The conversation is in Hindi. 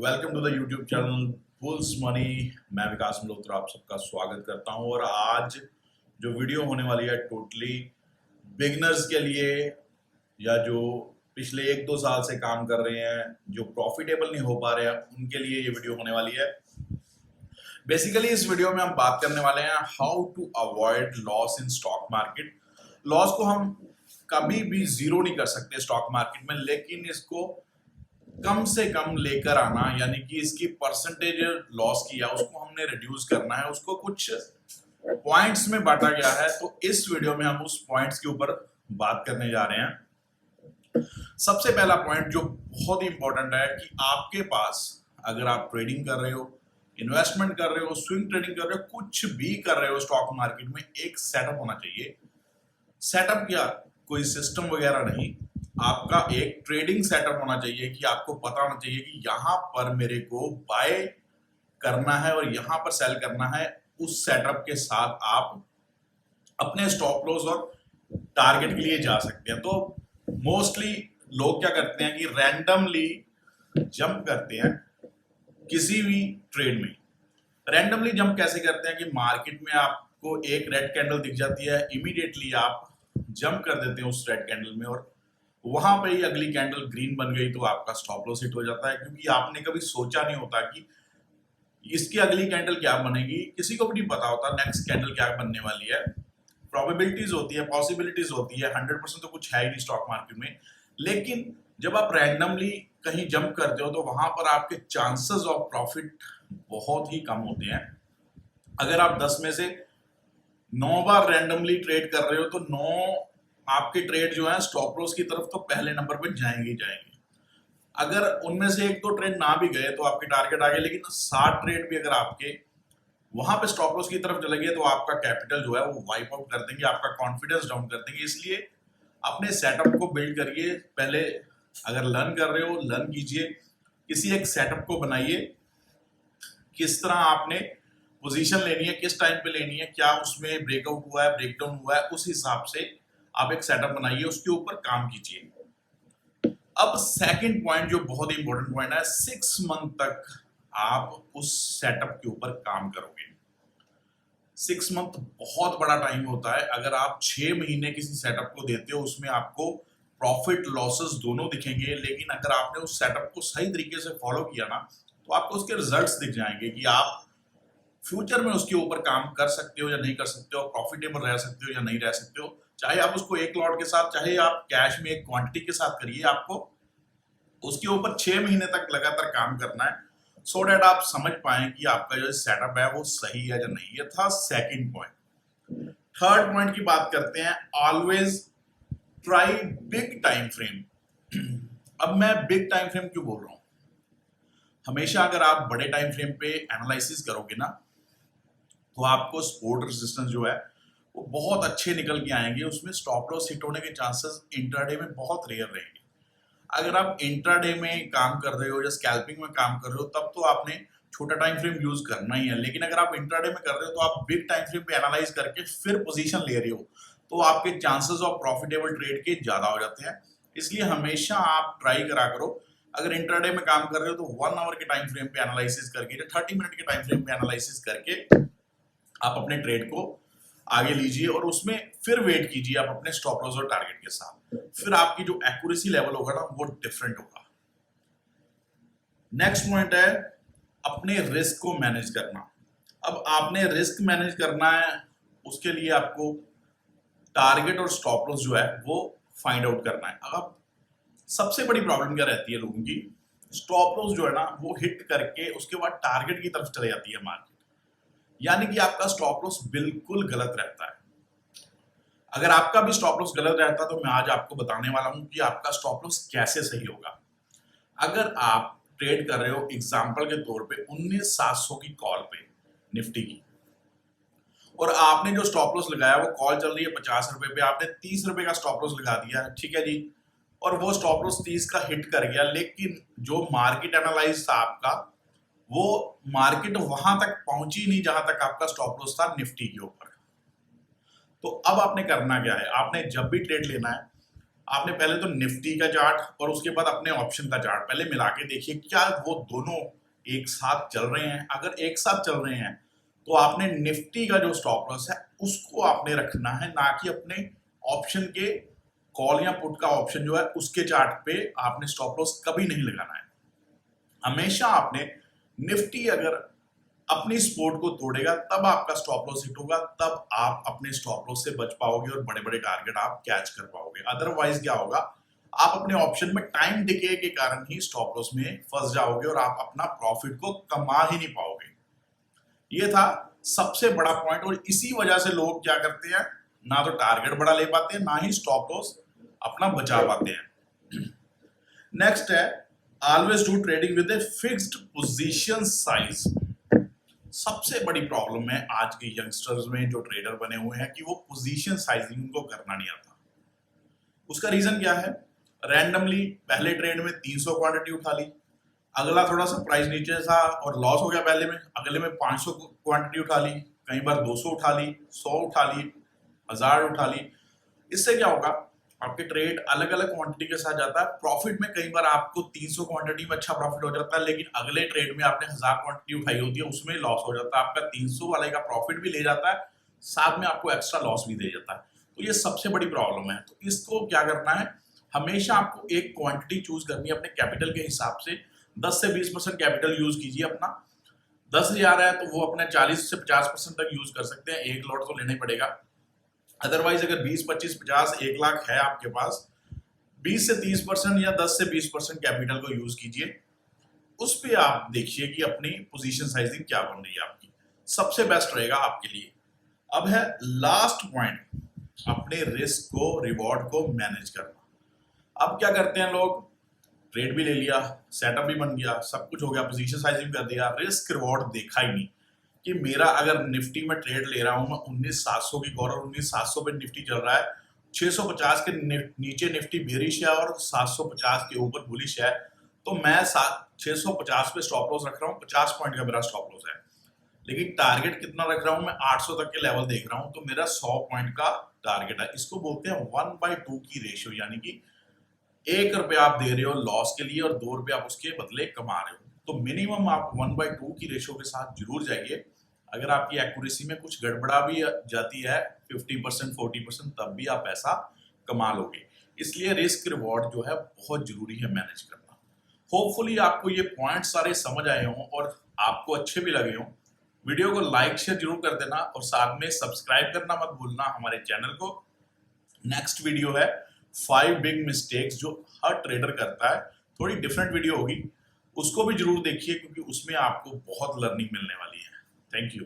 Welcome to the YouTube channel Bulls Money. मैं विकास मल्होत्रा आप सबका स्वागत करता हूं और आज जो वीडियो होने वाली है टोटली बिगनर्स के लिए या जो पिछले 1-2 साल से काम कर रहे हैं, जो प्रॉफिटेबल नहीं हो पा रहे हैं, उनके लिए ये वीडियो होने वाली है। बेसिकली इस वीडियो में हम बात करने वाले हैं how to avoid loss in stock market. Loss को हम कभी भी जीरो नहीं कर सकते स्टॉक मार्केट में, लेकिन इसको कम से कम लेकर आना, यानी कि इसकी परसेंटेज लॉस की है उसको हमने रिड्यूस करना है। उसको कुछ पॉइंट्स में बांटा गया है, तो इस वीडियो में हम उस पॉइंट्स के ऊपर बात करने जा रहे हैं। सबसे पहला पॉइंट जो बहुत ही इंपॉर्टेंट है कि आपके पास अगर आप ट्रेडिंग कर रहे हो, इन्वेस्टमेंट कर रहे हो, स्विंग ट्रेडिंग कर रहे हो, कुछ भी कर रहे हो स्टॉक मार्केट में, एक सेटअप होना चाहिए। सेटअप क्या, कोई सिस्टम वगैरह नहीं, आपका एक ट्रेडिंग सेटअप होना चाहिए कि आपको पता होना चाहिए कि यहां पर मेरे को बाय करना है और यहां पर सेल करना है। उस सेटअप के साथ आप अपने स्टॉप लॉस और टारगेट के लिए जा सकते हैं। तो मोस्टली लोग क्या करते हैं कि रैंडमली जंप करते हैं किसी भी ट्रेड में। रैंडमली जंप कैसे करते हैं कि मार्केट में आपको एक रेड कैंडल दिख जाती है, इमीडिएटली आप जंप कर देते हैं उस रेड कैंडल में और वहां पे ही अगली कैंडल ग्रीन बन गई तो आपका स्टॉप लॉस हिट हो जाता है, क्योंकि आपने कभी सोचा नहीं होता कि इसकी अगली कैंडल क्या बनेगी। किसी को भी नहीं पता होता नेक्स्ट कैंडल क्या बनने वाली है। प्रोबेबिलिटीज होती है, पॉसिबिलिटीज होती है, 100% तो कुछ है ही नहीं स्टॉक मार्केट में। लेकिन जब आप रैंडमली कहीं जंप करते हो तो वहां पर आपके चांसेस ऑफ प्रॉफिट बहुत ही कम होते हैं। अगर आप 10 में से 9 बार रैंडमली ट्रेड कर रहे हो तो 9 आपके ट्रेड जो है स्टॉप लॉस की तरफ तो पहले नंबर पे जाएंगे ही जाएंगे। अगर उनमें से 1-2 ट्रेड ना भी गए तो आपके टारगेट आ गए, लेकिन 60 ट्रेड भी अगर आपके वहां पे स्टॉप लॉस की तरफ चले गए तो आपका कैपिटल जो है वो वाइप आउट कर देंगे, आपका कॉन्फिडेंस डाउन कर देंगे। इसलिए अपने सेटअप को बिल्ड करिए। पहले अगर लर्न कर रहे हो, लर्न कीजिए, किसी एक सेटअप को बनाइए, किस तरह आपने पोजीशन लेनी है, किस टाइम पे लेनी है, क्या उसमें ब्रेकआउट हुआ है, ब्रेकडाउन हुआ है, उस हिसाब से आप एक सेटअप बनाइए, उसके ऊपर काम कीजिए। अब सेकंड पॉइंट जो बहुत ही इंपॉर्टेंट पॉइंट है, 6 मंथ तक आप उस सेटअप के ऊपर काम करोगे। 6 मंथ बहुत बड़ा टाइम होता है। अगर आप 6 महीने किसी सेटअप को देते हो उसमें आपको प्रॉफिट लॉसेस दोनों दिखेंगे, लेकिन अगर आपने उस सेटअप को सही तरीके से फॉलो किया ना तो आपको उसके रिजल्ट्स दिख जाएंगे कि आप फ्यूचर में उसके ऊपर काम कर सकते हो या नहीं कर सकते हो, प्रॉफिटेबल रह सकते हो या नहीं रह सकते हो। चाहे आप उसको एक लॉट के साथ, चाहे आप कैश में एक क्वांटिटी के साथ करिए, आपको उसके ऊपर 6 महीने तक लगातार काम करना है, सो डैट आप समझ पाए कि आपका जो सेटअप है वो सही है या नहीं। ये था सेकंड पॉइंट। थर्ड पॉइंट की बात करते हैं, always try big time frame. अब मैं बिग टाइम फ्रेम क्यों बोल रहा हूं? हमेशा अगर आप बड़े टाइम फ्रेम पे एनालिसिस करोगे ना तो आपको सपोर्ट रेजिस्टेंस जो है वो बहुत अच्छे निकल के आएंगे। उसमें स्टॉप लॉस हिट होने के चांसेस इंट्राडे में बहुत रेयर रहेंगे। अगर आप इंट्राडे में काम कर रहे हो या स्कैल्पिंग में काम कर रहे हो तब तो आपने छोटा टाइम फ्रेम यूज करना ही है, लेकिन अगर आप इंट्राडे में कर रहे हो तो आप बिग टाइम फ्रेम पे एनालाइज करके फिर पोजीशन ले रहे हो तो आपके चांसेस ऑफ प्रॉफिटेबल ट्रेड के ज्यादा हो जाते हैं। इसलिए हमेशा आप ट्राई करा करो, अगर इंट्राडे में काम कर रहे हो तो 1 आवर के टाइम फ्रेम पे एनालिसिस करके या 30 मिनट के टाइम फ्रेम पे एनालिसिस करके आप अपने ट्रेड को आगे लीजिए और उसमें फिर वेट कीजिए आप अपने स्टॉप लॉस और टारगेट के साथ। फिर आपकी जो एक्यूरेसी लेवल होगा ना वो डिफरेंट होगा। नेक्स्ट पॉइंट है अपने रिस्क को मैनेज करना। अब आपने रिस्क मैनेज करना है, उसके लिए आपको टारगेट और स्टॉप लॉस जो है वो फाइंड आउट करना है। अब सबसे बड़ी प्रॉब्लम क्या रहती है लोगों की, स्टॉप लॉस जो है ना वो हिट करके उसके बाद टारगेट की तरफ चले जाती है मार्केट, यानी कि आपका स्टॉप लॉस बिल्कुल गलत रहता है। अगर आपका भी स्टॉप लॉस गलत रहता तो मैं आज आपको बताने वाला हूं कि आपका स्टॉप लॉस कैसे सही होगा। अगर आप ट्रेड कर रहे हो एग्जांपल के तौर पे 19,700 की कॉल पे निफ्टी की, और आपने जो स्टॉप लॉस लगाया वो कॉल चल रही है 50 रुपए पे, आपने 30 रुपए का स्टॉप लॉस लगा दिया, ठीक है जी, और वो स्टॉप लॉस 30 का हिट कर गया, लेकिन जो मार्केट एनालाइज था आपका वो मार्केट वहां तक पहुंची नहीं जहां तक आपका स्टॉप लॉस था निफ्टी के ऊपर। तो अब आपने करना क्या है, आपने जब भी ट्रेड लेना है आपने पहले तो निफ्टी का चार्ट और उसके बाद अपने ऑप्शन का चार्ट पहले मिला के देखिए क्या वो दोनों एक साथ चल रहे हैं, अगर एक साथ चल रहे हैं तो आपने निफ्टी का जो स्टॉप लॉस है उसको आपने रखना है, ना कि अपने ऑप्शन के कॉल या पुट का ऑप्शन जो है उसके चार्ट पे आपने स्टॉप लॉस कभी नहीं लगाना है। हमेशा आपने निफ्टी अगर अपनी सपोर्ट को तोड़ेगा तब आपका स्टॉप लॉस हिट होगा, तब आप अपने स्टॉप लॉस से बच पाओगे और बड़े बड़े टारगेट आप कैच कर पाओगे। अदरवाइज क्या होगा, आप अपने ऑप्शन में टाइम डिके के कारण ही स्टॉप लॉस में फंस जाओगे और आप अपना प्रॉफिट को कमा ही नहीं पाओगे। ये था सबसे बड़ा पॉइंट, और इसी वजह से लोग क्या करते हैं, ना तो टारगेट बड़ा ले पाते हैं, ना ही स्टॉप लॉस अपना बचा पाते हैं। नेक्स्ट है always do trading with a fixed position size. सबसे बड़ी प्रॉब्लम है आज के यंगस्टर्स में जो ट्रेडर बने हुए हैं कि वो पोजीशन साइजिंग उनको करना नहीं आता। उसका रीजन क्या है, रैंडमली पहले ट्रेड में 300 क्वांटिटी उठा ली, अगला थोड़ा सा प्राइस नीचे था और लॉस हो गया पहले में, अगले में 500 क्वांटिटी उठा ली, कई बार 200 उठा ली, 100 उठा ली, 1000 उठा ली। इससे क्या होगा, आपके ट्रेड अलग अलग क्वांटिटी के साथ जाता है। प्रॉफिट में कई बार आपको 300 क्वांटिटी में अच्छा प्रॉफिट हो जाता है, लेकिन अगले ट्रेड में आपने 1000 क्वांटिटी उठाई होती है, उसमें लॉस हो जाता है। आपका 300 वाले का प्रॉफिट भी ले जाता है, साथ में आपको एक्स्ट्रा लॉस भी दे जाता है। तो ये सबसे बड़ी प्रॉब्लम है। तो इसको क्या करना है, हमेशा आपको एक क्वांटिटी चूज करनी है अपने कैपिटल के हिसाब से। 10 से 20% कैपिटल यूज कीजिए अपना। 10,000 है तो वो अपने 40 से 50% तक यूज कर सकते हैं, एक लॉट तो लेना ही पड़ेगा। अदरवाइज अगर 20, 25, 50, 1 लाख है आपके पास, 20 से 30% या 10 से 20% कैपिटल को यूज कीजिए। उस पे आप देखिए कि अपनी पोजीशन साइजिंग क्या बन रही है आपकी, सबसे बेस्ट रहेगा आपके लिए। अब है लास्ट पॉइंट, अपने रिस्क को, रिवॉर्ड को मैनेज करना। अब क्या करते हैं लोग, ट्रेड भी ले लिया, सेटअप भी बन गया, सब कुछ हो गया, पोजीशन साइजिंग कर दिया, रिस्क रिवॉर्ड देखा ही नहीं कि मेरा अगर निफ्टी में ट्रेड ले रहा हूं मैं 19,700 की कॉल और 19,700 पे निफ्टी चल रहा है, 650 के नीचे निफ्टी बेरिश है और 750 के ऊपर बुलिश है, तो मैं 650 पे स्टॉप लॉस रख रहा हूँ, 50 पॉइंट का मेरा स्टॉप लॉस है, लेकिन टारगेट कितना रख रहा हूँ मैं, 800 तक के लेवल देख रहा हूँ, तो मेरा 100 पॉइंट का टारगेट है। इसको बोलते हैं 1/2 की रेशियो, यानी कि 1 रुपया आप दे रहे हो लॉस के लिए और 2 रुपये आप उसके बदले कमा रहे हो। तो मिनिमम आप 1/2 की रेशियो के साथ जरूर जाइए। अगर आपकी एक्यूरेसी में कुछ गड़बड़ा भी जाती है 50%, 40%, तब भी आप पैसा कमा लोगे। इसलिए रिस्क रिवॉर्ड जो है बहुत जरूरी है मैनेज करना। होपफुली आपको ये पॉइंट सारे समझ आए हों और आपको अच्छे भी लगे हों। वीडियो को लाइक शेयर जरूर कर देना और साथ में सब्सक्राइब करना मत भूलना हमारे चैनल को। नेक्स्ट वीडियो है 5 बिग मिस्टेक्स जो हर ट्रेडर करता है, थोड़ी डिफरेंट वीडियो होगी, उसको भी जरूर देखिए क्योंकि उसमें आपको बहुत लर्निंग मिलने वाली है। Thank you.